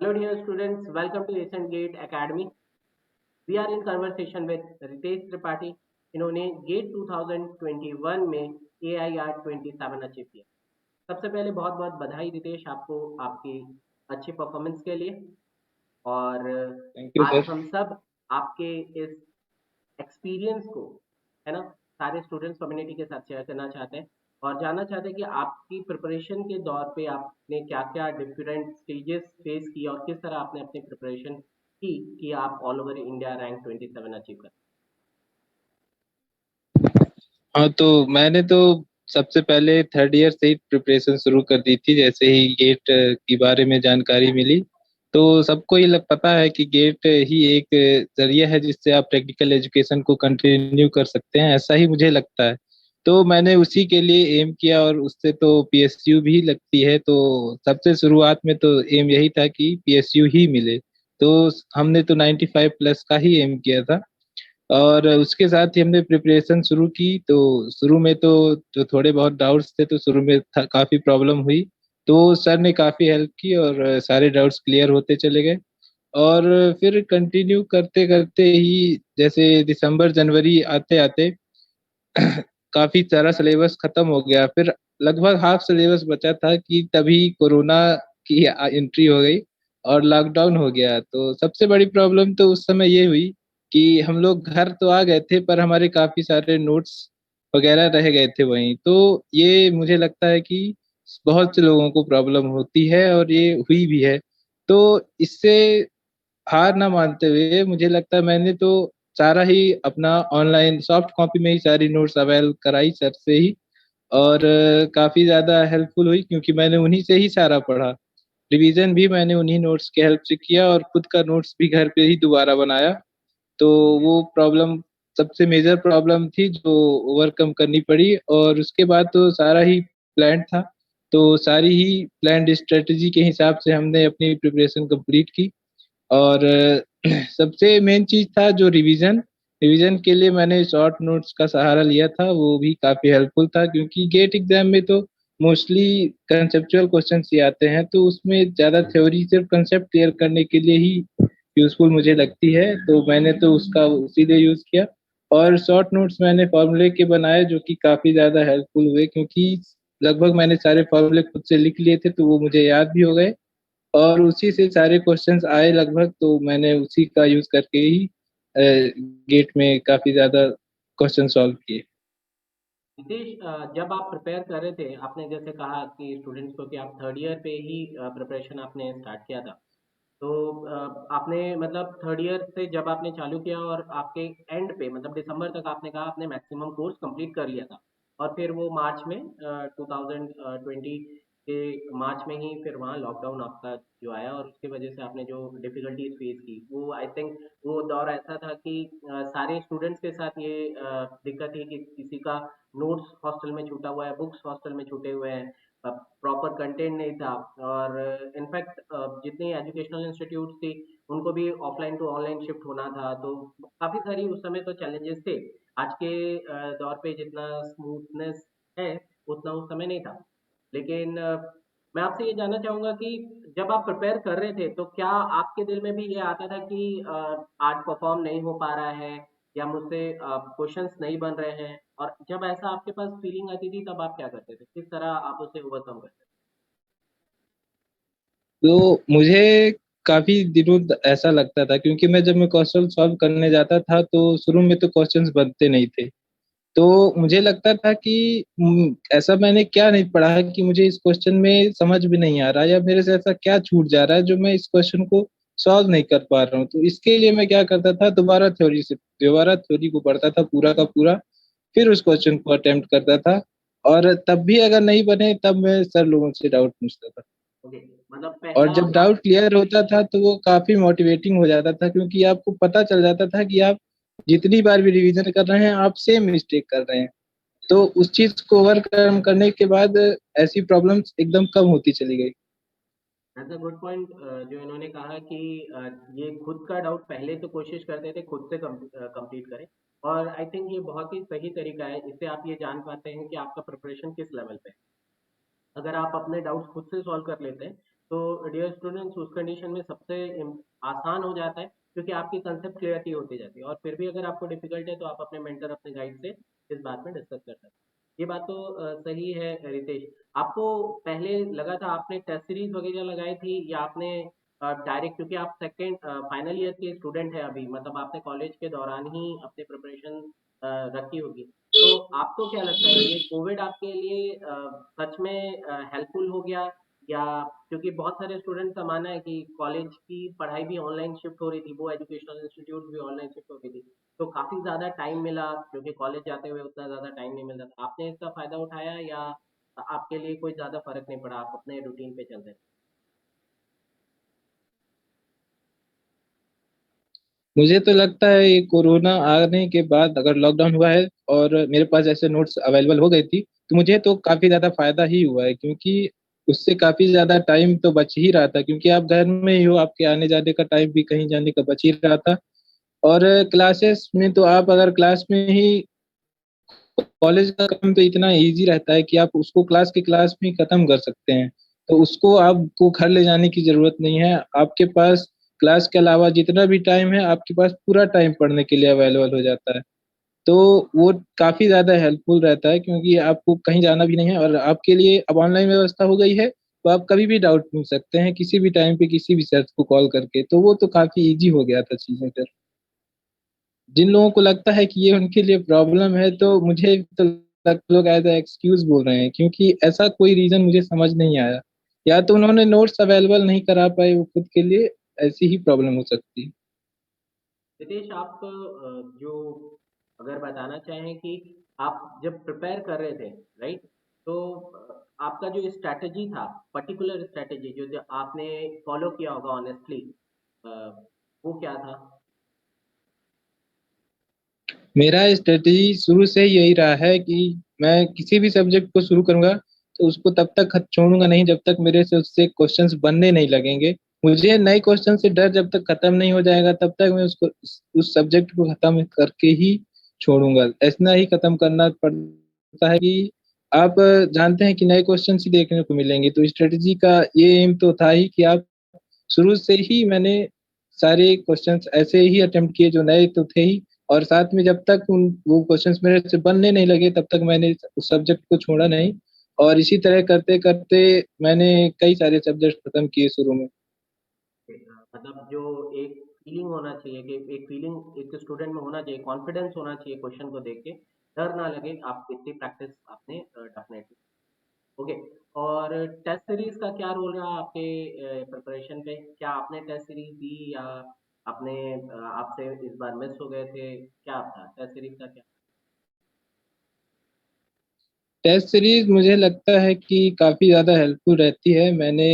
Hello, dear students. Welcome to Ascent Gate Academy. We are in conversation with Ritesh Tripathi. इन्होंने gate 2021 में AIR 27 achieve किया. सबसे पहले बहुत बहुत बधाई रितेश आपको आपकी अच्छी परफॉर्मेंस के लिए. और थैंक यू आज सर। हम सब आपके इस एक्सपीरियंस को, है ना, सारे स्टूडेंट्स कम्युनिटी के साथ शेयर करना चाहते हैं और जानना चाहते हैं कि आपकी प्रिपरेशन के दौर पे आपने क्या क्या डिफरेंट स्टेजेस फेस किए और किस तरह आपने अपनी प्रिपरेशन की कि आप all over India rank 27 achieve कर. हाँ, तो मैंने तो सबसे पहले थर्ड ईयर से ही प्रिपरेशन शुरू कर दी थी। जैसे ही गेट के बारे में जानकारी मिली तो सबको ही पता है कि गेट ही एक जरिया है जिससे आप प्रैक्टिकल एजुकेशन को कंटिन्यू कर सकते हैं, ऐसा ही मुझे लगता है। तो मैंने उसी के लिए एम किया और उससे तो पीएसयू भी लगती है, तो सबसे शुरुआत में तो एम यही था कि पीएसयू ही मिले। तो हमने तो 95 प्लस का ही एम किया था और उसके साथ ही हमने प्रिपरेशन शुरू की। तो शुरू में तो जो थोड़े बहुत डाउट्स थे तो शुरू में काफ़ी प्रॉब्लम हुई। तो सर ने काफ़ी हेल्प की और सारे डाउट्स क्लियर होते चले गए। और फिर कंटिन्यू करते करते ही जैसे दिसंबर जनवरी आते आते काफ़ी सारा सिलेबस खत्म हो गया। फिर लगभग हाफ सिलेबस बचा था कि तभी कोरोना की एंट्री हो गई और लॉकडाउन हो गया। तो सबसे बड़ी प्रॉब्लम तो उस समय ये हुई कि हम लोग घर तो आ गए थे पर हमारे काफी सारे नोट्स वगैरह रह गए थे वहीं। तो ये मुझे लगता है कि बहुत से लोगों को प्रॉब्लम होती है और ये हुई भी है। तो इससे हार ना मानते हुए मुझे लगता है मैंने तो सारा ही अपना ऑनलाइन सॉफ्ट कॉपी में ही सारी नोट्स अवेल कराई सर से ही। और काफी ज्यादा हेल्पफुल हुई क्योंकि मैंने उन्हीं से ही सारा पढ़ा। रिवीजन भी मैंने उन्हीं नोट्स के हेल्प से किया और खुद का नोट्स भी घर पे ही दोबारा बनाया। तो वो प्रॉब्लम सबसे मेजर प्रॉब्लम थी जो ओवरकम करनी पड़ी। और उसके बाद तो सारा ही प्लान था। तो सारी ही प्लान स्ट्रेटजी के हिसाब से हमने अपनी प्रिपरेशन कंप्लीट की। और सबसे मेन चीज था जो रिवीजन। रिवीजन के लिए मैंने शॉर्ट नोट्स का सहारा लिया था, वो भी काफी हेल्पफुल था क्योंकि गेट एग्जाम में तो मोस्टली कंसेप्चुअल क्वेश्चंस ही आते हैं। तो उसमें ज्यादा थ्योरी सिर्फ कंसेप्ट क्लियर करने के लिए ही यूजफुल मुझे लगती है। तो मैंने तो उसका उसीलिए यूज किया। और शॉर्ट नोट्स मैंने फॉर्मूले के बनाए जो कि काफी ज्यादा हेल्पफुल हुए क्योंकि लगभग मैंने सारे फॉर्मूले खुद से लिख लिए थे तो वो मुझे याद भी हो गए। और उसी से सारे क्वेश्चंस आए लगभग, तो मैंने उसी का यूज करके ही गेट में काफी ज्यादा क्वेश्चन सॉल्व किए। नितेश, जब आप प्रिपेयर कर रहे थे आपने जैसे कहा कि स्टूडेंट्स को कि आप थर्ड ईयर पे ही प्रिपरेशन आपने स्टार्ट किया था. तो आपने मतलब थर्ड ईयर से जब आपने चालू किया और आपके एंड पे मतलब दिसंबर तक आपने कहा आपने मैक्सिमम कोर्स कंप्लीट कर लिया था और फिर वो मार्च में 2020 के मार्च में ही फिर वहाँ लॉकडाउन आपका जो आया और उसकी वजह से आपने जो डिफिकल्टीज फेस की वो आई थिंक वो दौर ऐसा था कि सारे स्टूडेंट्स के साथ ये दिक्कत थी कि किसी का नोट्स हॉस्टल में छूटा हुआ है, बुक्स हॉस्टल में छूटे हुए हैं, प्रॉपर कंटेंट नहीं था. और इनफैक्ट जितनी एजुकेशनल इंस्टीट्यूट्स थी उनको भी ऑफलाइन टू ऑनलाइन शिफ्ट होना था. तो काफ़ी सारी उस समय तो चैलेंजेस थे. आज के दौर पे जितना स्मूथनेस है उतना उस समय नहीं था. लेकिन मैं आपसे ये जानना चाहूँगा कि जब आप प्रिपेयर कर रहे थे तो क्या आपके दिल में भी ये आता था कि आज परफॉर्म नहीं हो पा रहा है या मुझसे क्वेश्चंस नहीं बन रहे हैं, और जब ऐसा आपके पास फीलिंग आती थी तब आप क्या करते थे, किस तरह आप उसे ओवरकम करते तो मुझे काफी दिनों ऐसा लगता था क्योंकि मैं क्वेश्चन सॉल्व करने जाता था तो शुरू में तो क्वेश्चंस बनते नहीं थे। तो मुझे लगता था कि ऐसा मैंने क्या नहीं पढ़ा है कि मुझे इस क्वेश्चन में समझ भी नहीं आ रहा या मेरे से ऐसा क्या छूट जा रहा है जो मैं इस क्वेश्चन को सॉल्व नहीं कर पा रहा हूँ। तो इसके लिए मैं क्या करता था, दोबारा थ्योरी को पढ़ता था पूरा का पूरा। फिर उस क्वेश्चन को अटेम्प्ट करता था। और तब भी अगर नहीं बने तब मैं सर लोगों से डाउट पूछता था। हैं? ओके, मतलब और पहला जब आप. डाउट क्लियर होता था तो वो काफी मोटिवेटिंग हो जाता था क्योंकि आपको पता चल जाता था कि आप जितनी बार भी रिवीजन कर रहे हैं आप सेम मिस्टेक कर रहे हैं। तो उस चीज को ओवरकम करने के बाद ऐसी प्रॉब्लम्स एकदम कम होती चली गई। ऐसा गुड पॉइंट जो इन्होंने कहा कि ये खुद का डाउट पहले तो कोशिश करते थे खुद से कंप्लीट करें. और आई थिंक ये बहुत ही सही तरीका है, इससे आप ये जान पाते हैं कि आपका प्रिपरेशन किस लेवल पे है. अगर आप अपने डाउट्स खुद से सॉल्व कर लेते हैं तो डियर स्टूडेंट्स उस कंडीशन में सबसे आसान हो जाता है, क्योंकि आपकी कंसेप्ट क्लियरिटी होती जाती है, और फिर भी अगर आपको डिफिकल्ट है तो आप अपने मेंटर अपने गाइड से इस बात में डिस्कस कर सकते हैं। ये बात तो सही है रितेश। आपको पहले लगा था आपने टेस्ट सीरीज वगैरह लगाई थी, या आपने डायरेक्ट, क्योंकि आप सेकेंड फाइनल ईयर के स्टूडेंट है अभी, मतलब आपने कॉलेज के दौरान ही अपनी प्रिपरेशन रखी होगी, तो आपको क्या लगता है ये कोविड आपके लिए सच में हेल्पफुल हो गया, या क्योंकि बहुत सारे स्टूडेंट्स का मानना है कि कॉलेज की पढ़ाई भी ऑनलाइन शिफ्ट हो रही थी, वो एजुकेशनल इंस्टीट्यूट भी ऑनलाइन शिफ्ट हो रही थी, तो काफ़ी ज़्यादा टाइम मिला, क्योंकि कॉलेज जाते हुए उतना ज़्यादा टाइम नहीं मिलता था, आपने इसका फ़ायदा उठाया, या आपके लिए कोई ज़्यादा फर्क नहीं पड़ा, आप अपने रूटीन पे चलते थे? मुझे तो लगता है ये कोरोना आने के बाद अगर लॉकडाउन हुआ है और मेरे पास ऐसे नोट्स अवेलेबल हो गई थी, तो मुझे तो काफी ज्यादा फायदा ही हुआ है, क्योंकि उससे काफी ज्यादा टाइम तो बच ही रहा था, क्योंकि आप घर में ही हो, आपके आने जाने का टाइम भी कहीं जाने का बच ही रहा था। और क्लासेस में तो आप अगर क्लास में ही, कॉलेज का काम तो इतना इजी रहता है कि आप उसको क्लास के क्लास में ही खत्म कर सकते हैं। तो उसको आपको घर ले जाने की जरूरत नहीं है, आपके पास क्लास के अलावा जितना भी टाइम है आपके पास पूरा टाइम पढ़ने के लिए अवेलेबल हो जाता है। तो वो काफी ज्यादा हेल्पफुल रहता है, क्योंकि आपको कहीं जाना भी नहीं है और आपके लिए अब ऑनलाइन व्यवस्था हो गई है, तो आप कभी भी डाउट पूछ सकते हैं किसी भी टाइम पे किसी भी सर को कॉल करके। तो वो तो काफी इजी हो गया था चीजें फिर। जिन लोगों को लगता है कि ये उनके लिए प्रॉब्लम है, तो मुझे तो लोग एज एक्सक्यूज बोल रहे हैं, क्योंकि ऐसा कोई रीजन मुझे समझ नहीं आया। या तो उन्होंने नोट्स अवेलेबल नहीं करा पाए वो खुद के लिए, ऐसी ही प्रॉब्लम हो सकती है। नितेश, आप जो अगर बताना चाहें कि आप जब प्रिपेयर कर रहे थे, राइट, तो आपका जो स्ट्रैटेजी था, पर्टिकुलर स्ट्रैटेजी जो जो आपने फॉलो किया होगा ऑनेस्टली, वो क्या था? मेरा स्ट्रेटेजी शुरू से ही यही रहा है कि मैं किसी भी सब्जेक्ट को शुरू करूंगा तो उसको तब तक छोड़ूंगा नहीं जब तक मेरे से उससे क्वेश्चंस बनने नहीं लगेंगे। मुझे नए क्वेश्चन से डर जब तक खत्म नहीं हो जाएगा तब तक मैं उसको उस सब्जेक्ट को खत्म करके ही छोड़ूंगा। ऐसा ही खत्म करना पड़ता है कि आप जानते हैं कि नए क्वेश्चन ही देखने को मिलेंगे। तो स्ट्रेटेजी का ये एम तो था ही कि आप शुरू से ही मैंने सारे क्वेश्चंस ऐसे ही अटेम्प्ट किए जो नए तो थे ही, और साथ में जब तक उन वो क्वेश्चंस मेरे से बनने नहीं लगे तब तक मैंने उस सब्जेक्ट को छोड़ा नहीं। और इसी तरह करते करते मैंने कई सारे सब्जेक्ट खत्म किए शुरू में। मतलब जो एक फीलिंग होना चाहिए, कि एक फीलिंग एक स्टूडेंट में होना चाहिए, कॉन्फिडेंस होना चाहिए क्वेश्चन को देख के, डर ना लगे, आप इतनी प्रैक्टिस आपने डेफिनेटली। ओके। और टेस्ट सीरीज का क्या रोल रहा आपके प्रिपरेशन पे? क्या आपने टेस्ट सीरीज दी, या आपने आपसे इस बार मिस हो गए थे, क्या था टेस्ट सीरीज का क्या? टेस्ट सीरीज मुझे लगता है कि काफी ज्यादा हेल्पफुल रहती है। मैंने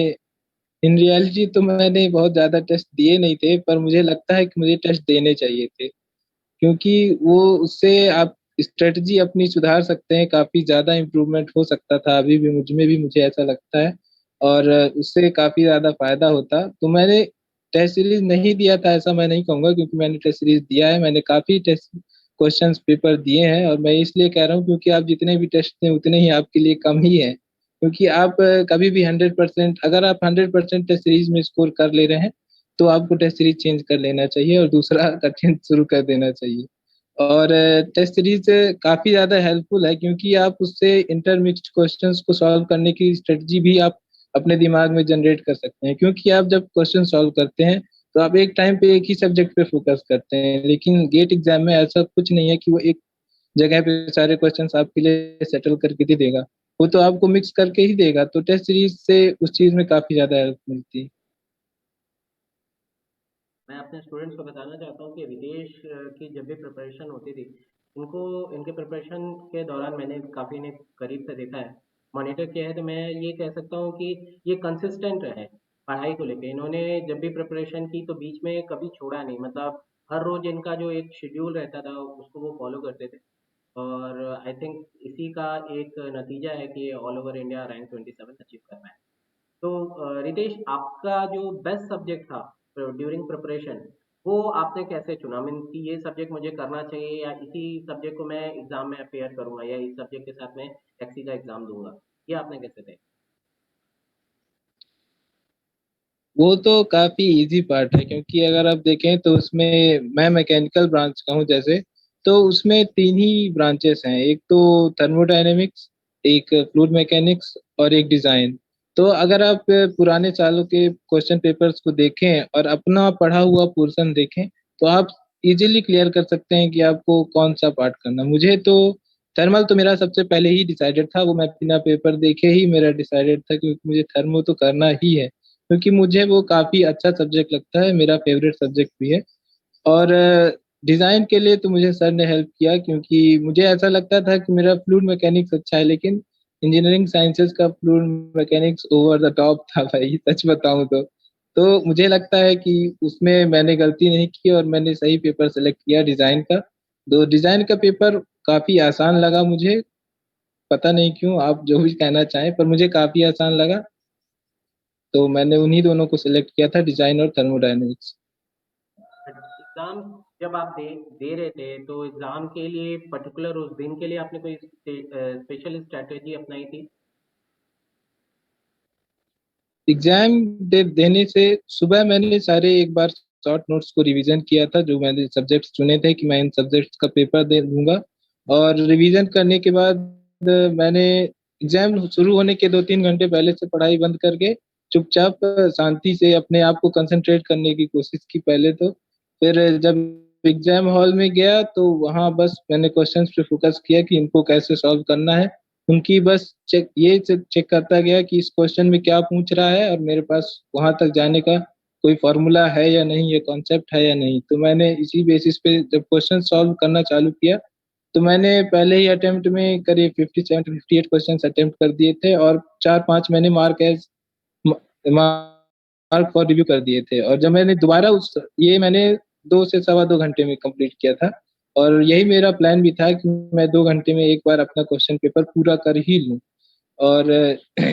इन रियलिटी तो मैंने बहुत ज्यादा टेस्ट दिए नहीं थे, पर मुझे लगता है कि मुझे टेस्ट देने चाहिए थे, क्योंकि वो उससे आप स्ट्रेटजी अपनी सुधार सकते हैं, काफी ज्यादा इम्प्रूवमेंट हो सकता था अभी भी मुझ में भी, मुझे ऐसा लगता है। और उससे काफी ज्यादा फायदा होता। तो मैंने टेस्ट सीरीज नहीं दिया था ऐसा मैं नहीं कहूंगा, क्योंकि मैंने टेस्ट सीरीज दिया है, मैंने काफी टेस्ट क्वेश्चंस पेपर दिए हैं। और मैं इसलिए कह रहा हूँ क्योंकि आप जितने भी टेस्ट दें उतने ही आपके लिए कम ही है, क्योंकि आप कभी भी 100%, अगर आप 100% टेस्ट सीरीज में स्कोर कर ले रहे हैं तो आपको टेस्ट सीरीज चेंज कर लेना चाहिए और दूसरा कंटेंट शुरू कर देना चाहिए। और टेस्ट सीरीज काफी ज्यादा हेल्पफुल है, क्योंकि आप उससे इंटरमिक्स्ड क्वेश्चंस को सॉल्व करने की स्ट्रेटजी भी आप अपने दिमाग में जनरेट कर सकते हैं। क्योंकि आप जब क्वेश्चन सॉल्व करते हैं तो आप एक टाइम पे एक ही सब्जेक्ट पे फोकस करते हैं, लेकिन गेट एग्जाम में ऐसा कुछ नहीं है कि वो एक जगह पे सारे क्वेश्चंस आपके लिए सेटल करके दे देगा। वो तो आपको मिक्स करके ही देगा। तो टेस्ट सीरीज से उस चीज में काफी ज्यादा हेल्प मिलती है। मैं अपने स्टूडेंट्स को बताना चाहता हूँ कि विदेश की जब भी प्रिपरेशन होती थी, इनको इनके प्रिपरेशन के दौरान मैंने काफ़ी इन्हें करीब से देखा है, मॉनिटर किया है, तो मैं ये कह सकता हूँ कि ये कंसिस्टेंट रहे पढ़ाई को लेके। इन्होंने जब भी प्रिपरेशन की तो बीच में कभी छोड़ा नहीं, मतलब हर रोज इनका जो एक शेड्यूल रहता था उसको वो फॉलो करते थे, और आई थिंक इसी का एक नतीजा है कि all over India rank 27 achieve कर पाए। तो रितेश, आपका जो बेस्ट सब्जेक्ट था ड्यूरिंग प्रिपरेशन, वो आपने कैसे चुना? मीन कि ये सब्जेक्ट मुझे करना चाहिए, या इसी सब्जेक्ट को मैं एग्जाम में अपेयर करूंगा, या इस सब्जेक्ट के साथ मैं एक्सी का एग्जाम दूंगा, ये आपने कैसे तय? वो तो काफी इजी पार्ट है, क्योंकि अगर आप देखें तो उसमें मैं मैकेनिकल ब्रांच का हूँ जैसे, तो उसमें तीन ही ब्रांचेस हैं। एक तो थर्मोडायनेमिक्स, एक फ्लूइड मैकेनिक्स और एक डिजाइन। तो अगर आप पुराने सालों के क्वेश्चन पेपर्स को देखें और अपना पढ़ा हुआ पोर्शन देखें, तो आप इजीली क्लियर कर सकते हैं कि आपको कौन सा पार्ट करना। मुझे तो थर्मल तो मेरा सबसे पहले ही डिसाइडेड था, वो मैं बिना पेपर देखे ही मेरा डिसाइडेड था, क्योंकि मुझे थर्मो तो करना ही है, क्योंकि मुझे वो काफी अच्छा सब्जेक्ट लगता है, मेरा फेवरेट सब्जेक्ट भी है। और डिजाइन के लिए तो मुझे सर ने हेल्प किया, क्योंकि मुझे ऐसा लगता था कि मेरा फ्लूइड मैकेनिक्स अच्छा है, लेकिन इंजीनियरिंग साइंसेज का fluid mechanics over the top था भाई, सच बताऊं तो मुझे लगता है कि उसमें मैंने गलती नहीं की और मैंने सही पेपर सेलेक्ट किया डिजाइन का। तो डिजाइन का पेपर काफी आसान लगा मुझे, पता नहीं क्यों, आप जो भी कहना चाहें, पर मुझे काफी आसान लगा। तो मैंने उन्हीं दोनों को सिलेक्ट किया था, डिजाइन और थर्मोडायनेमिक्स। एग्जाम जब आप दे रहे थे तो एग्जाम के लिए पर्टिकुलर उस दिन के लिए आपने कोई स्पेशल स्ट्रेटेजी अपनाई थी? एग्जाम देने से सुबह मैंने सारे एक बार शॉर्ट नोट्स को रिवीजन किया था, जो मैंने सब्जेक्ट्स चुने थे कि मैं इन सब्जेक्ट्स का पेपर दे दूंगा। और रिवीजन करने के बाद मैंने एग्जाम शुरू होने के 2-3 घंटे पहले से पढ़ाई बंद करके चुपचाप शांति से अपने आप को कंसंट्रेट करने की कोशिश की पहले तो। फिर जब एग्जाम हॉल में गया तो वहाँ बस मैंने क्वेश्चंस पे फोकस किया कि इनको कैसे सॉल्व करना है। उनकी बस चेक करता गया कि इस क्वेश्चन में क्या पूछ रहा है, और मेरे पास वहां तक जाने का कोई फॉर्मूला है या नहीं, ये कॉन्सेप्ट है या नहीं। तो मैंने इसी बेसिस पे जब क्वेश्चन सॉल्व करना चालू किया, तो मैंने पहले ही अटेम्प्ट में करीब 57 58 क्वेश्चन अटेम्प्ट कर दिए थे, और 4-5 मैंने मार्क फॉर रिव्यू कर दिए थे। और जब मैंने दोबारा उस ये मैंने 2 से 2.25 घंटे में कंप्लीट किया था। और यही मेरा प्लान भी था कि मैं 2 घंटे में एक बार अपना क्वेश्चन पेपर पूरा कर ही लूँ। और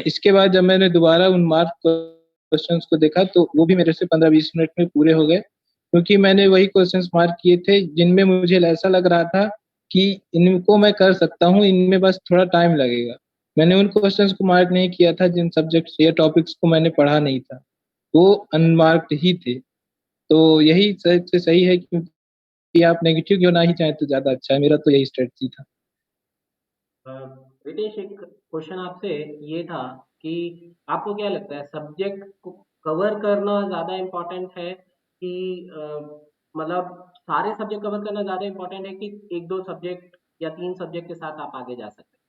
इसके बाद जब मैंने दोबारा उन मार्क क्वेश्चंस को देखा, तो वो भी मेरे से 15-20 मिनट में पूरे हो गए, क्योंकि मैंने वही क्वेश्चंस मार्क किए थे जिनमें मुझे ऐसा लग रहा था कि इनको मैं कर सकता हूँ, इनमें बस थोड़ा टाइम लगेगा। मैंने उन क्वेश्चंस को मार्क नहीं किया था जिन सब्जेक्ट्स या टॉपिक्स को मैंने पढ़ा नहीं था, वो अनमार्क्ड ही थे। तो यही सही से सही है, क्योंकि आप नेगेटिव क्यों ना ही चाहे तो ज्यादा अच्छा है। मेरा तो यही स्ट्रेटजी था। अ, रितेश, एक क्वेश्चन आपसे ये था कि आपको क्या लगता है सब्जेक्ट को कवर करना ज़्यादा इम्पोर्टेंट है कि मतलब सारे सब्जेक्ट कवर करना ज़्यादा इम्पोर्टेंट है कि एक दो सब्जेक्ट या तीन सब्जेक्ट के साथ आप आगे जा सकते हैं?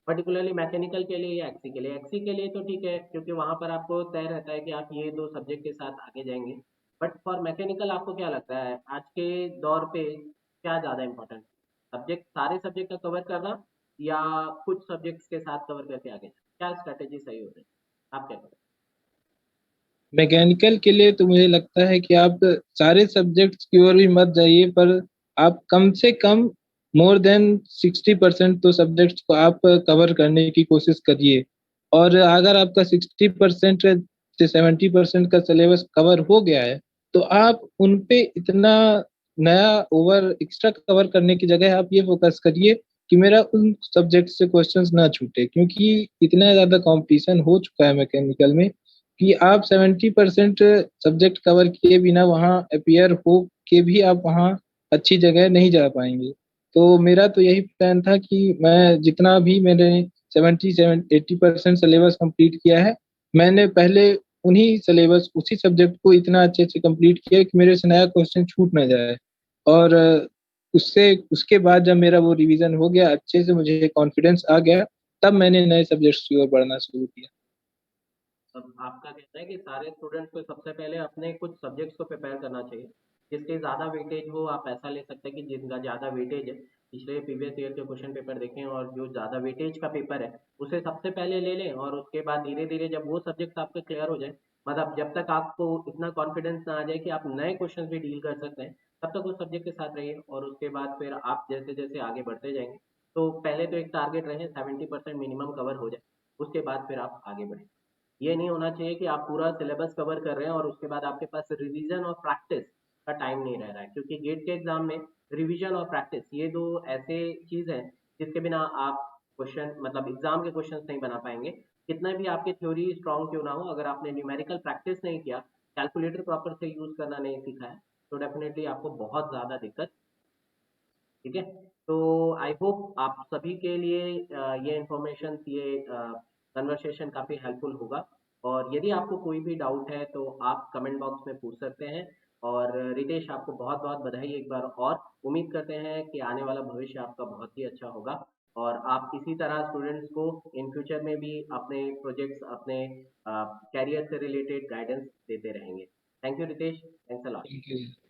पर्टिकुलरली मैकेनिकल के लिए या एक्सी के लिए? एक्सी के लिए तो ठीक है क्योंकि वहाँ पर आपको तय रहता है कि आप ये दो सब्जेक्ट के साथ आगे जाएंगे। बट फॉर मैकेनिकल आपको क्या लगता है आज के दौर पे क्या ज़्यादा इम्पोर्टेंट, सब्जेक्ट सारे सब्जेक्ट का कवर करना या कुछ सब्जेक्ट्स के साथ कवर करके आगे जाना? क्या स्ट्रैटेजी सही हो रही है, आप क्या करें? मैकेनिकल के लिए तो मुझे लगता है कि आप सारे सब्जेक्ट्स की ओर भी मत जाइए, पर आप कम से कम मोर देन 60% तो सब्जेक्ट्स को आप कवर करने की कोशिश करिए। और अगर आपका 60% से 70% का सिलेबस कवर हो गया है, तो आप उन पे इतना नया ओवर एक्स्ट्रा कवर करने की जगह आप ये फोकस करिए कि मेरा उन सब्जेक्ट से क्वेश्चंस ना छूटे, क्योंकि इतना ज़्यादा कंपटीशन हो चुका है मैकेनिकल में कि आप 70% सब्जेक्ट कवर किए बिना वहाँ अपियर हो के भी आप वहाँ अच्छी जगह नहीं जा पाएंगे। तो मेरा तो यही प्लान था कि मैं जितना भी मैंने 70 से 80% सिलेबस कंप्लीट किया है, मैंने पहले उन्हीं सिलेबस उसी सब्जेक्ट को इतना अच्छे से कंप्लीट किया कि मेरे से नया क्वेश्चन छूट ना जाए। और उससे उसके बाद जब मेरा वो रिवीजन हो गया अच्छे से, मुझे कॉन्फिडेंस आ गया, तब मैंने नए सब्जेक्ट्स की ओर बढ़ना शुरू किया। अब आपका कहना है कि सारे स्टूडेंट्स को सबसे पहले अपने कुछ सब्जेक्ट्स को प्रिपेयर करना चाहिए, जिसके ज़्यादा वेटेज हो। आप ऐसा ले सकते हैं कि जिनका ज़्यादा वेटेज है, पिछले प्रीवियस ईयर के क्वेश्चन पेपर देखें और जो ज़्यादा वेटेज का पेपर है उसे सबसे पहले ले लें, और उसके बाद धीरे धीरे जब वो सब्जेक्ट आपके क्लियर हो जाए, मतलब जब तक आपको इतना कॉन्फिडेंस ना आ जाए कि आप नए क्वेश्चन भी डील कर सकते हैं, तब तक उस सब्जेक्ट के साथ रहिए। और उसके बाद फिर आप जैसे जैसे आगे बढ़ते जाएंगे, तो पहले तो एक टारगेट रहे 70% मिनिमम कवर हो जाए, उसके बाद फिर आप आगे बढ़ें। ये नहीं होना चाहिए कि आप पूरा सिलेबस कवर कर रहे हैं और उसके बाद आपके पास रिवीजन और प्रैक्टिस का टाइम नहीं रह रहा है, क्योंकि गेट के एग्जाम में रिवीजन और प्रैक्टिस ये दो ऐसे चीज हैं जिसके बिना आप क्वेश्चन मतलब एग्जाम के क्वेश्चंस नहीं बना पाएंगे। कितना भी आपकी थ्योरी स्ट्रांग क्यों ना हो, अगर आपने न्यूमेरिकल प्रैक्टिस नहीं किया, कैलकुलेटर प्रॉपर से यूज करना नहीं सीखा है, तो डेफिनेटली आपको बहुत ज़्यादा दिक्कत, ठीक है। तो आई होप आप सभी के लिए ये इंफॉर्मेशन, ये कन्वर्सेशन काफ़ी हेल्पफुल होगा। और यदि आपको कोई भी डाउट है तो आप कमेंट बॉक्स में पूछ सकते हैं। और रितेश, आपको बहुत बहुत बधाई एक बार और। उम्मीद करते हैं कि आने वाला भविष्य आपका बहुत ही अच्छा होगा और आप इसी तरह स्टूडेंट्स को इन फ्यूचर में भी अपने प्रोजेक्ट्स, अपने कैरियर से रिलेटेड गाइडेंस देते रहेंगे। Thank you Ritesh, thanks a lot. Thank you.